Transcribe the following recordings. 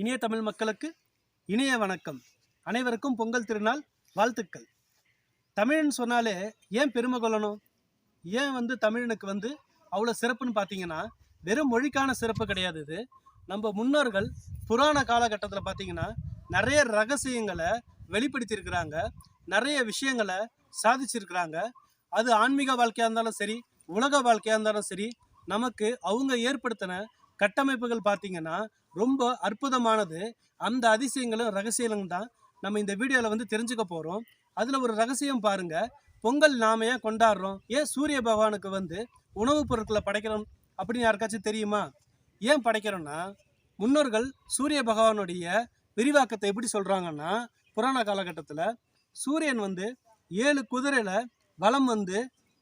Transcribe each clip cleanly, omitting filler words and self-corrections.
இனிய தமிழ் மக்களுக்கு இனிய வணக்கம். அனைவருக்கும் பொங்கல் திருநாள் வாழ்த்துக்கள். தமிழன் சொன்னாலே ஏன் பெருமை கொள்ளணும்? ஏன் தமிழனுக்கு அவ்வளோ சிறப்புன்னு பார்த்தீங்கன்னா, வெறும் மொழிக்கான சிறப்பு கிடையாது. இது நம்ம முன்னோர்கள் புராண காலகட்டத்தில் பார்த்தீங்கன்னா நிறைய ரகசியங்களை வெளிப்படுத்தியிருக்கிறாங்க, நிறைய விஷயங்களை சாதிச்சிருக்கிறாங்க. அது ஆன்மீக வாழ்க்கையாக இருந்தாலும் சரி, உலக வாழ்க்கையாக இருந்தாலும் சரி, நமக்கு அவங்க ஏற்படுத்தின கட்டமைப்புகள் பார்த்தீங்கன்னா ரொம்ப அற்புதமானது. அந்த அதிசயங்களும் ரகசியங்களும் தான் நம்ம இந்த வீடியோவில் தெரிஞ்சுக்க போகிறோம். அதில் ஒரு ரகசியம் பாருங்க. பொங்கல் நாம ஏன் கொண்டாடுறோம்? ஏன் சூரிய பகவானுக்கு உணவுப் பொருட்களை படைக்கிறோம் அப்படின்னு யாருக்காச்சும் தெரியுமா? ஏன் படைக்கிறோன்னா, முன்னோர்கள் சூரிய பகவானுடைய விரிவாக்கத்தை எப்படி சொல்கிறாங்கன்னா, புராண காலகட்டத்தில் சூரியன் 7 குதிரையில் வலம்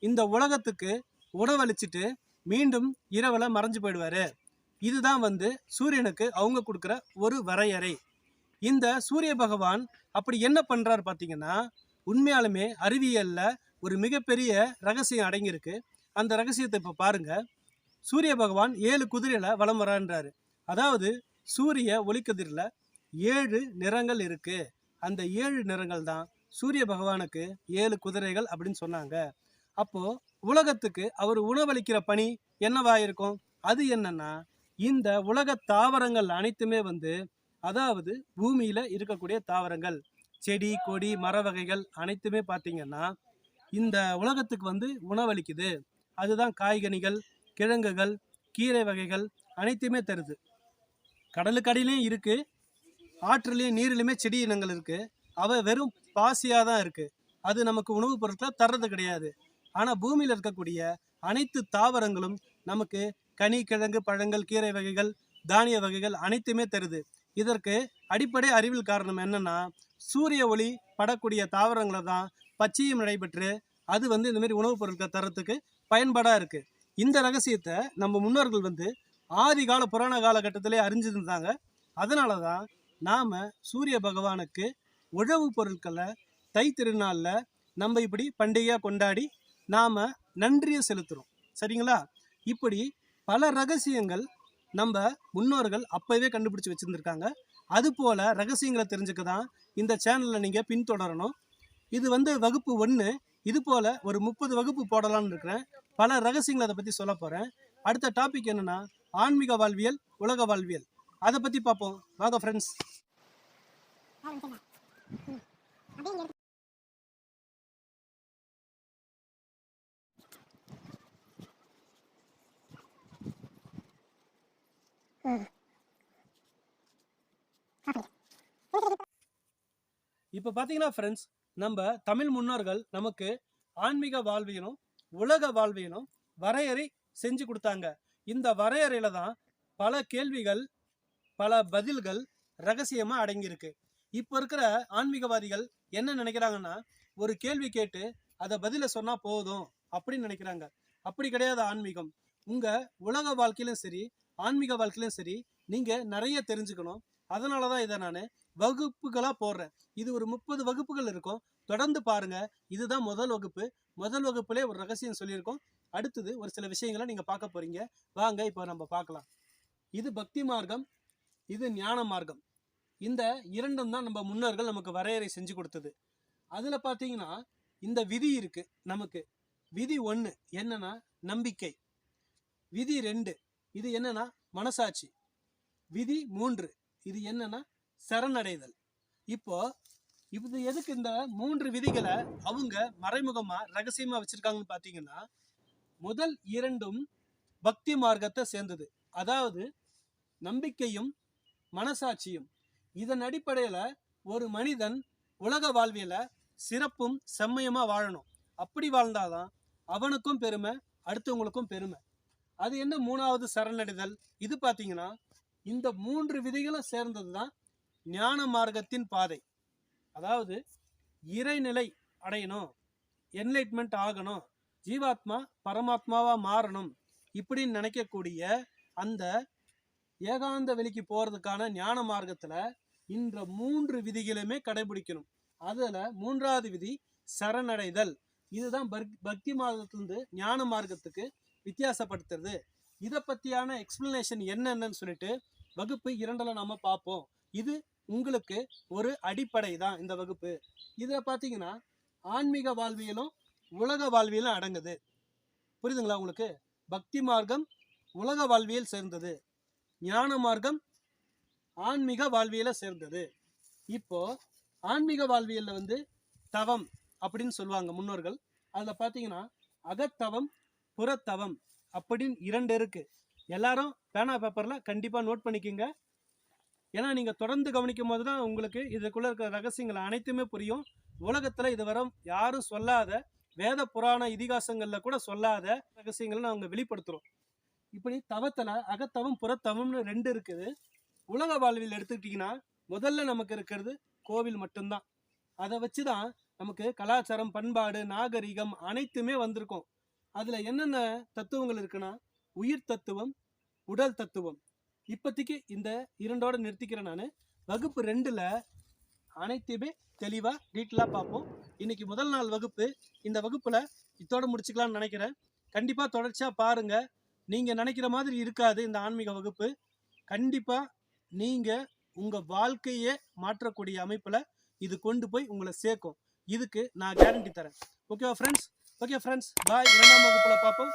இந்த உலகத்துக்கு உணவளிச்சுட்டு மீண்டும் இரவில் மறைஞ்சு போயிடுவார். இதுதான் சூரியனுக்கு அவங்க கொடுக்குற ஒரு வரையறை. இந்த சூரிய பகவான் அப்படி என்ன பண்ணுறாரு பார்த்தீங்கன்னா, உண்மையாலுமே அறிவியலில் ஒரு மிகப்பெரிய ரகசியம் அடங்கியிருக்கு. அந்த ரகசியத்தை இப்போ பாருங்கள். சூரிய பகவான் 7 குதிரையில் வலம் வரான்றாரு. அதாவது சூரிய ஒளிக்கதிரில் 7 நிறங்கள் இருக்குது. அந்த 7 நிறங்கள் தான் சூரிய பகவானுக்கு 7 குதிரைகள் அப்படின்னு சொன்னாங்க. அப்போது உலகத்துக்கு அவர் உணவளிக்கிற பணி என்னவா இருக்கும்? அது என்னன்னா, இந்த உலக தாவரங்கள் அனைத்துமே அதாவது பூமியில் இருக்கக்கூடிய தாவரங்கள், செடி கொடி மர வகைகள் அனைத்துமே பார்த்தீங்கன்னா இந்த உலகத்துக்கு உணவளிக்குது. அதுதான் காய்கனிகள், கிழங்குகள், கீரை வகைகள் அனைத்துமே தருது. கடலுக்கடியிலையும் இருக்குது, ஆற்றுலையும் நீரிலுமே செடி இனங்கள் இருக்குது. அவை வெறும் பாசியாக தான் இருக்குது. அது நமக்கு உணவுப் பொருட்களை தர்றது கிடையாது. ஆனால் பூமியில் இருக்கக்கூடிய அனைத்து தாவரங்களும் நமக்கு கனி, கிழங்கு, பழங்கள், கீரை வகைகள், தானிய வகைகள் அனைத்துமே தருது. இதற்கு அடிப்படை அறிவியல் காரணம் என்னன்னா, சூரிய ஒளி படக்கூடிய தாவரங்களை தான் பச்சையும் நடைபெற்று அது இந்த மாதிரி உணவுப் பொருட்களை தரத்துக்கு பயன்பாடாக இருக்குது. இந்த ரகசியத்தை நம்ம முன்னோர்கள் ஆதி கால புராண காலகட்டத்திலே அறிஞ்சிருந்தாங்க. அதனால தான் நாம் சூரிய பகவானுக்கு உழவு பொருட்களை தை திருநாளில் நம்ம இப்படி பண்டிகையாக கொண்டாடி நாம் நன்றியை செலுத்துகிறோம். சரிங்களா? இப்படி பல ரகசியங்கள் நம்ம முன்னோர்கள் அப்போவே கண்டுபிடிச்சி வச்சுருந்துருக்காங்க. அதுபோல் ரகசியங்களை தெரிஞ்சுக்க தான் இந்த சேனலில் நீங்கள் பின்தொடரணும். இது வகுப்பு 1. இது போல் ஒரு 30 வகுப்பு போடலான்னு இருக்கிறேன். பல ரகசியங்களை அதை பற்றி சொல்ல போகிறேன். அடுத்த டாபிக் என்னென்னா, ஆன்மீக வாழ்வியல், உலக வாழ்வியல். அதை பற்றி பார்ப்போம். வாங்க ஃப்ரெண்ட்ஸ். இப்போ பார்த்தீங்கன்னா ஃப்ரெண்ட்ஸ், நம்ம தமிழ் முன்னோர்கள் நமக்கு ஆன்மீக வாழ்வியலும் உலக வாழ்வியலும் வரையறை செஞ்சு கொடுத்தாங்க. இந்த வரையறையில் தான் பல கேள்விகள், பல பதில்கள் ரகசியமாக அடங்கியிருக்கு. இப்போ இருக்கிற ஆன்மீகவாதிகள் என்ன நினைக்கிறாங்கன்னா, ஒரு கேள்வி கேட்டு அதை பதிலை சொன்னால் போதும் அப்படின்னு நினைக்கிறாங்க. அப்படி கிடையாது ஆன்மீகம். உங்கள் உலக வாழ்க்கையிலும் சரி, ஆன்மீக வாழ்க்கையிலும் சரி, நீங்கள் நிறைய தெரிஞ்சுக்கணும். அதனால தான் இதை நான் வகுப்புகளாக போடுறேன். இது ஒரு 30 வகுப்புகள் இருக்கும். தொடர்ந்து பாருங்கள். இதுதான் முதல் வகுப்பு. முதல் வகுப்புலே ஒரு ரகசியம் சொல்லியிருக்கோம். அடுத்தது ஒரு சில விஷயங்களை நீங்கள் பார்க்க போகிறீங்க. வாங்க இப்போ நம்ம பார்க்கலாம். இது பக்தி மார்க்கம், இது ஞான மார்க்கம். இந்த இரண்டும் தான் நம்ம முன்னோர்கள் நமக்கு வரையறை செஞ்சு கொடுத்தது. அதில் பார்த்தீங்கன்னா இந்த விதி இருக்குது நமக்கு. விதி 1 என்னன்னா நம்பிக்கை. விதி 2 இது என்னன்னா மனசாட்சி. விதி 3 இது என்னன்னா சரணடைதல். இப்போ இது எதுக்கு இந்த 3 விதிகளை அவங்க மறைமுகமா ரகசியமா வச்சிருக்காங்கன்னு பார்த்தீங்கன்னா, முதல் 2ம் பக்தி மார்க்கத்தை சேர்ந்தது. அதாவது நம்பிக்கையும் மனசாட்சியும். இதன் அடிப்படையில் ஒரு மனிதன் உலக வாழ்வியல சிறப்பும் செம்மையுமா வாழணும். அப்படி வாழ்ந்தாதான் அவனுக்கும் பெருமை, அடுத்தவங்களுக்கும் பெருமை. அது என்ன 3வது சரணடைதல். இது பார்த்தீங்கன்னா இந்த 3 விதிகளும் சேர்ந்தது தான் ஞான மார்க்கத்தின் பாதை. அதாவது இறைநிலை அடையணும், என்லைட்மெண்ட் ஆகணும், ஜீவாத்மா பரமாத்மாவாக மாறணும் இப்படின்னு நினைக்கக்கூடிய அந்த ஏகாந்த வெளிக்கு போகிறதுக்கான ஞான மார்க்கத்தில் இந்த 3 விதிகளுமே கடைபிடிக்கணும். அதில் 3வது விதி சரணடைதல். இதுதான் பக்தி மார்க்கத்திலிருந்து ஞான மார்க்கத்துக்கு வித்தியாசப்படுத்துறது. இதை பற்றியான எக்ஸ்பிளனேஷன் என்னென்னு சொல்லிட்டு வகுப்பு 2ல நாம பார்ப்போம். இது உங்களுக்கு ஒரு அடிப்படை தான் இந்த வகுப்பு. இதில் பார்த்தீங்கன்னா ஆன்மீக வாழ்வியலும் உலக வாழ்வியலும் அடங்குது. புரியுதுங்களா உங்களுக்கு? பக்தி மார்க்கம் உலக வாழ்வியல் சேர்ந்தது, ஞான மார்க்கம் ஆன்மீக வாழ்வியலை சேர்ந்தது. இப்போ ஆன்மீக வாழ்வியல்ல வந்து தவம் அப்படின்னு சொல்லுவாங்க முன்னோர்கள். அதில் பார்த்தீங்கன்னா அகத்தவம் புறத்தவம் அப்படின்னு 2 இருக்கு. எல்லாரும் பேனா பேப்பரில் கண்டிப்பாக நோட் பண்ணிக்கோங்க. ஏன்னா நீங்கள் தொடர்ந்து கவனிக்கும் போது தான் உங்களுக்கு இதுக்குள்ளே இருக்கிற ரகசியங்கள் அனைத்துமே புரியும். உலகத்தில் இதுவரை யாரும் சொல்லாத, வேத புராண இதிகாசங்களில் கூட சொல்லாத ரகசியங்களை நாங்கள் வெளிப்படுத்துகிறோம். இப்படி தவத்தில் அகத்தவம் புறத்தவம்னு 2 இருக்குது. உலக வாழ்வில் எடுத்துக்கிட்டிங்கன்னா முதல்ல நமக்கு இருக்கிறது கோவில் மட்டும்தான். அதை வச்சு தான் நமக்கு கலாச்சாரம், பண்பாடு, நாகரிகம் அனைத்துமே வந்திருக்கும். அதில் என்னென்ன தத்துவங்கள் இருக்குன்னா உயிர் தத்துவம், உடல் தத்துவம். இப்போதைக்கு இந்த 2ஓட நிறுத்திக்கிறேன் நான். வகுப்பு 2ல் அனைத்துமே தெளிவாக டீட்டெயிலாக பார்ப்போம். இன்னைக்கு முதல் நாள் வகுப்பு. இந்த வகுப்பில் இதோட முடிச்சுக்கலாம்னு நினைக்கிறேன். கண்டிப்பாக தொடர்ச்சியாக பாருங்கள். நீங்கள் நினைக்கிற மாதிரி இருக்காது இந்த ஆன்மீக வகுப்பு. கண்டிப்பாக நீங்கள் உங்கள் வாழ்க்கையே மாற்றக்கூடிய அமைப்பில் இது கொண்டு போய் உங்களை சேர்க்கும். இதுக்கு நான் கேரண்டி தரேன். ஓகேவா ஃப்ரெண்ட்ஸ்? ஓகே ஃப்ரெண்ட்ஸ், பாய். 2ஆம் வகுப்பில் பார்ப்போம்.